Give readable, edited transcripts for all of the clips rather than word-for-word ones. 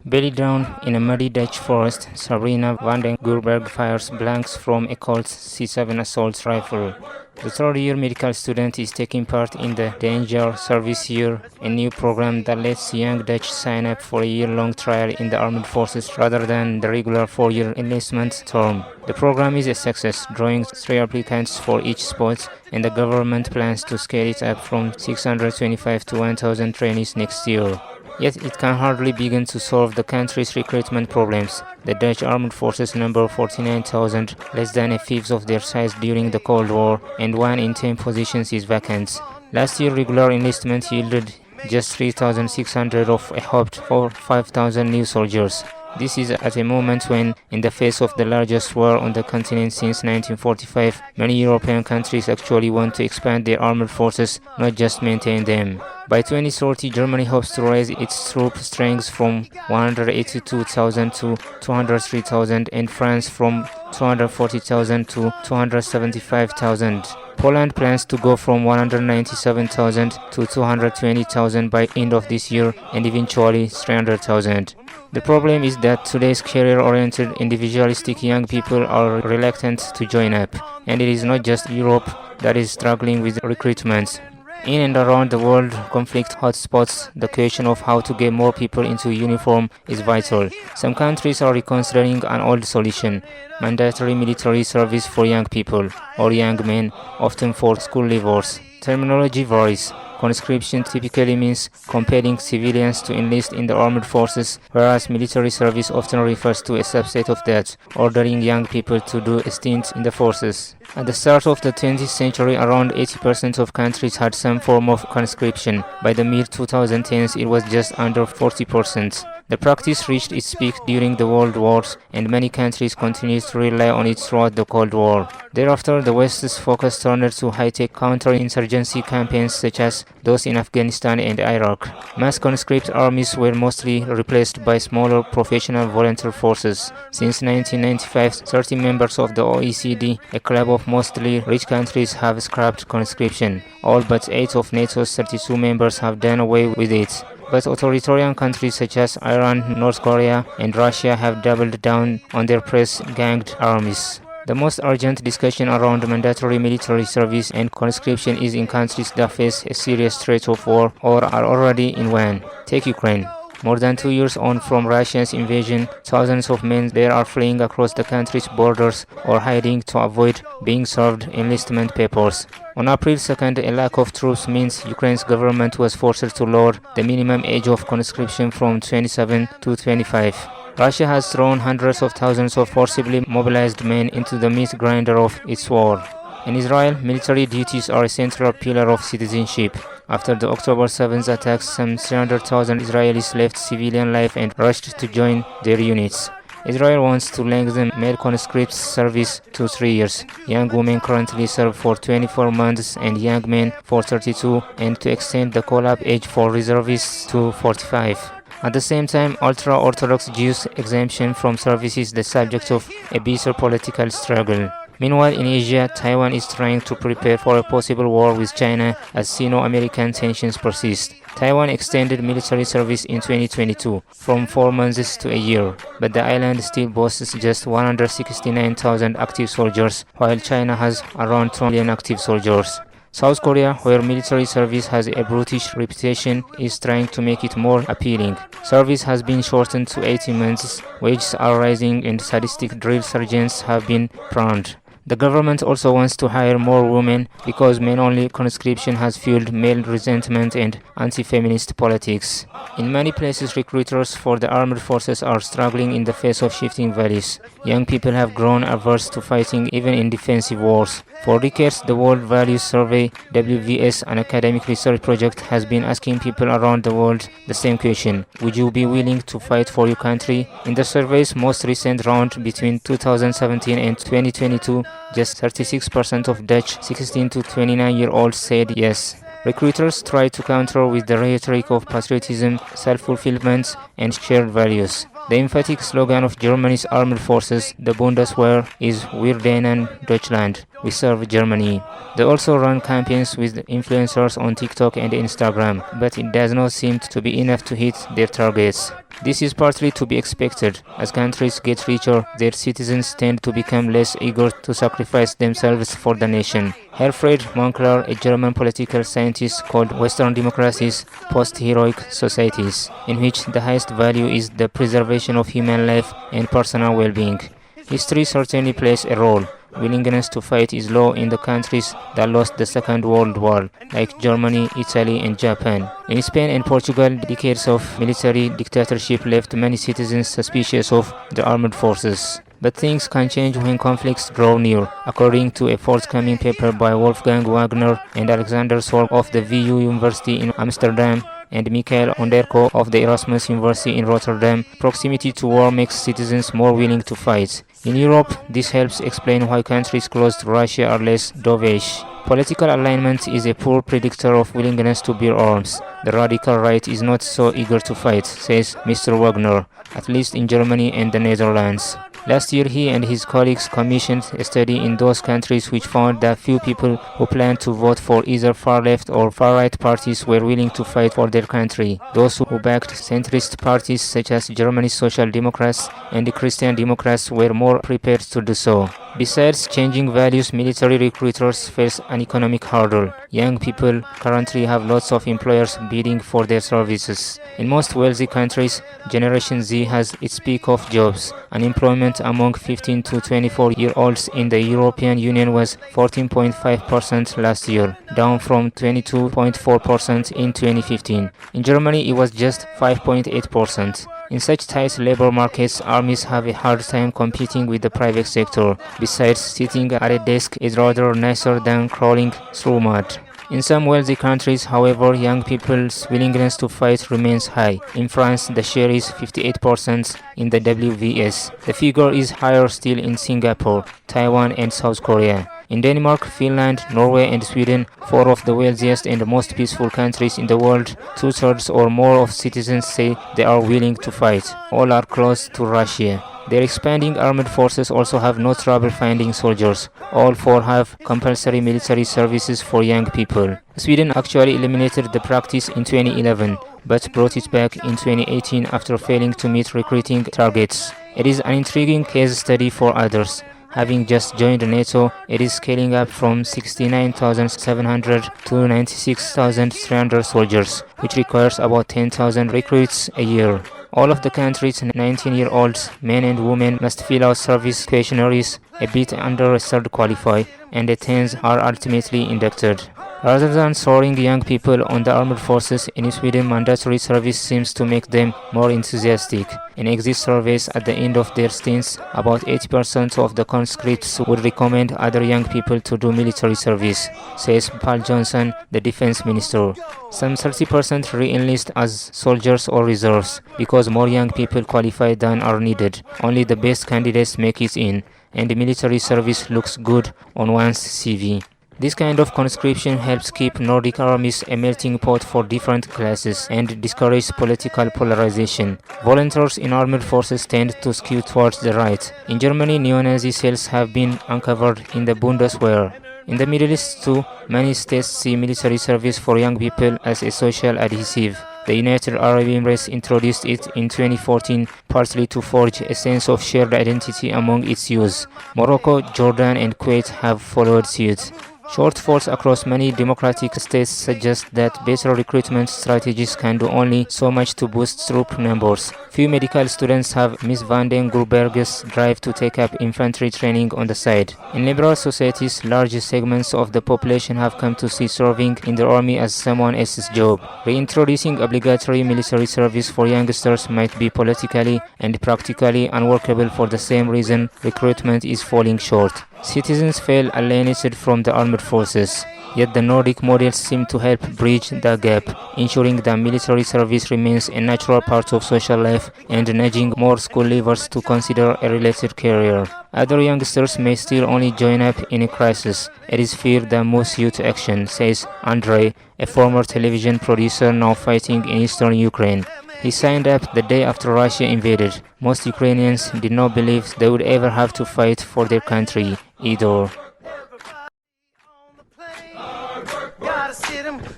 Belly down in a muddy Dutch forest, Sabrina van den Gurberg fires blanks from a Colt C7 assault rifle. The third-year medical student is taking part in the Danger Service Year, a new program that lets young Dutch sign up for a year-long trial in the armed forces rather than the regular 4-year enlistment term. The program is a success, drawing 3 applicants for each spot, and the government plans to scale it up from 625 to 1,000 trainees next year. Yet it can hardly begin to solve the country's recruitment problems. The Dutch armed forces number 49,000, less than a fifth of their size during the Cold War, and 1 in 10 positions is vacant. Last year, regular enlistment yielded just 3,600 of a hoped for 5,000 new soldiers. This is at a moment when, in the face of the largest war on the continent since 1945, many European countries actually want to expand their armed forces, not just maintain them. By 2030, Germany hopes to raise its troop strength from 182,000 to 203,000 and France from 240,000 to 275,000. Poland plans to go from 197,000 to 220,000 by end of this year and eventually 300,000. The problem is that today's career-oriented, individualistic young people are reluctant to join up, and it is not just Europe that is struggling with recruitment. In and around the world conflict hotspots, the question of how to get more people into uniform is vital. Some countries are reconsidering an old solution, mandatory military service for young people, or young men, often for school leavers. Terminology varies. Conscription typically means compelling civilians to enlist in the armed forces, whereas military service often refers to a subset of that, ordering young people to do a stint in the forces. At the start of the 20th century, around 80% of countries had some form of conscription. By the mid-2010s, it was just under 40%. The practice reached its peak during the World Wars, and many countries continued to rely on it throughout the Cold War. Thereafter, the West's focus turned to high-tech counter-insurgency campaigns such as those in Afghanistan and Iraq. Mass conscript armies were mostly replaced by smaller professional volunteer forces. Since 1995, 30 members of the OECD, a club of mostly rich countries, have scrapped conscription. All but 8 of NATO's 32 members have done away with it. But authoritarian countries such as Iran, North Korea, and Russia have doubled down on their press-ganged armies. The most urgent discussion around mandatory military service and conscription is in countries that face a serious threat of war or are already in one. Take Ukraine. More than 2 years on from Russia's invasion, thousands of men there are fleeing across the country's borders or hiding to avoid being served enlistment papers. On April 2nd, a lack of troops means Ukraine's government was forced to lower the minimum age of conscription from 27 to 25. Russia has thrown hundreds of thousands of forcibly mobilized men into the meat grinder of its war. In Israel, military duties are a central pillar of citizenship. After the October 7th attacks, some 300,000 Israelis left civilian life and rushed to join their units. Israel wants to lengthen male conscript service to 3 years. Young women currently serve for 24 months and young men for 32, and to extend the call-up age for reservists to 45. At the same time, ultra-Orthodox Jews' exemption from service is the subject of a bitter political struggle. Meanwhile, in Asia, Taiwan is trying to prepare for a possible war with China as Sino-American tensions persist. Taiwan extended military service in 2022 from 4 months to a year, but the island still boasts just 169,000 active soldiers, while China has around 2 million active soldiers. South Korea, where military service has a brutish reputation, is trying to make it more appealing. Service has been shortened to 18 months, wages are rising, and sadistic drill sergeants have been pruned. The government also wants to hire more women because men-only conscription has fueled male resentment and anti-feminist politics. In many places, recruiters for the armed forces are struggling in the face of shifting values. Young people have grown averse to fighting even in defensive wars. For decades, the World Values Survey, WVS, an academic research project, has been asking people around the world the same question: would you be willing to fight for your country? In the survey's most recent round between 2017 and 2022, just 36% of Dutch 16 to 29-year-olds said yes. Recruiters try to counter with the rhetoric of patriotism, self-fulfillment, and shared values. The emphatic slogan of Germany's armed forces, the Bundeswehr, is Wir denen Deutschland, we serve Germany. They also run campaigns with influencers on TikTok and Instagram, but it does not seem to be enough to hit their targets. This is partly to be expected. As countries get richer, their citizens tend to become less eager to sacrifice themselves for the nation. Herfried Monclar, a German political scientist, called Western democracies post-heroic societies, in which the highest value is the preservation of human life and personal well-being. History certainly plays a role. Willingness to fight is low in the countries that lost the Second World War, like Germany, Italy, and Japan. In Spain and Portugal, decades of military dictatorship left many citizens suspicious of the armed forces. But things can change when conflicts draw near, according to a forthcoming paper by Wolfgang Wagner and Alexander Sorg of the VU University in Amsterdam and Michael Onderko of the Erasmus University in Rotterdam. Proximity to war makes citizens more willing to fight. In Europe, this helps explain why countries close to Russia are less dovish. Political alignment is a poor predictor of willingness to bear arms. The radical right is not so eager to fight, says Mr. Wagner, at least in Germany and the Netherlands. Last year, he and his colleagues commissioned a study in those countries which found that few people who planned to vote for either far-left or far-right parties were willing to fight for their country. Those who backed centrist parties such as Germany's Social Democrats and the Christian Democrats were more prepared to do so. Besides changing values, military recruiters face an economic hurdle. Young people currently have lots of employers bidding for their services. In most wealthy countries, Generation Z has its peak of jobs. Unemployment among 15 to 24-year-olds in the European Union was 14.5% last year, down from 22.4% in 2015. In Germany, it was just 5.8%. In such tight labor markets, armies have a hard time competing with the private sector. Besides, sitting at a desk is rather nicer than crawling through mud. In some wealthy countries, however, young people's willingness to fight remains high. In France, the share is 58% in the WVS. The figure is higher still in Singapore, Taiwan, and South Korea. In Denmark, Finland, Norway, and Sweden, four of the wealthiest and most peaceful countries in the world, two-thirds or more of citizens say they are willing to fight. All are close to Russia. Their expanding armed forces also have no trouble finding soldiers. All four have compulsory military services for young people. Sweden actually eliminated the practice in 2011, but brought it back in 2018 after failing to meet recruiting targets. It is an intriguing case study for others. Having just joined NATO, it is scaling up from 69,700 to 96,300 soldiers, which requires about 10,000 recruits a year. All of the country's 19-year-olds, men and women, must fill out service questionnaires. A bit under a third qualify, and the 10s are ultimately inducted. Rather than throwing young people on the armed forces, in Sweden mandatory service seems to make them more enthusiastic. In exit surveys at the end of their stints, about 80% of the conscripts would recommend other young people to do military service, says Paul Johnson, the defense minister. Some 30% re-enlist as soldiers or reserves, because more young people qualify than are needed. Only the best candidates make it in, and military service looks good on one's CV. This kind of conscription helps keep Nordic armies a melting pot for different classes and discourage political polarization. Volunteers in armed forces tend to skew towards the right. In Germany, neo-Nazi cells have been uncovered in the Bundeswehr. In the Middle East too, many states see military service for young people as a social adhesive. The United Arab Emirates introduced it in 2014, partly to forge a sense of shared identity among its youth. Morocco, Jordan, and Kuwait have followed suit. Shortfalls across many democratic states suggest that better recruitment strategies can do only so much to boost troop numbers. Few medical students have Ms. van den Gurberg's drive to take up infantry training on the side. In liberal societies, large segments of the population have come to see serving in the army as someone else's job. Reintroducing obligatory military service for youngsters might be politically and practically unworkable for the same reason recruitment is falling short. Citizens feel alienated from the armed forces, yet the Nordic models seem to help bridge the gap, ensuring that military service remains a natural part of social life and nudging more school leavers to consider a related career. Other youngsters may still only join up in a crisis. It is fear that moves you to action, says Andrei, a former television producer now fighting in eastern Ukraine. He signed up the day after Russia invaded. Most Ukrainians did not believe they would ever have to fight for their country either.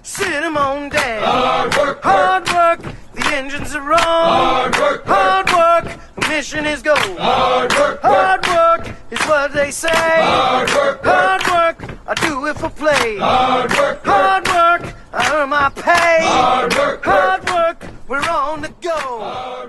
Send 'em on down. Hard work, the engines are on. Hard work, the mission is gold. Hard work is what they say. Hard work, I do it for play. Hard work, I earn my pay. Hard work, we're on the go.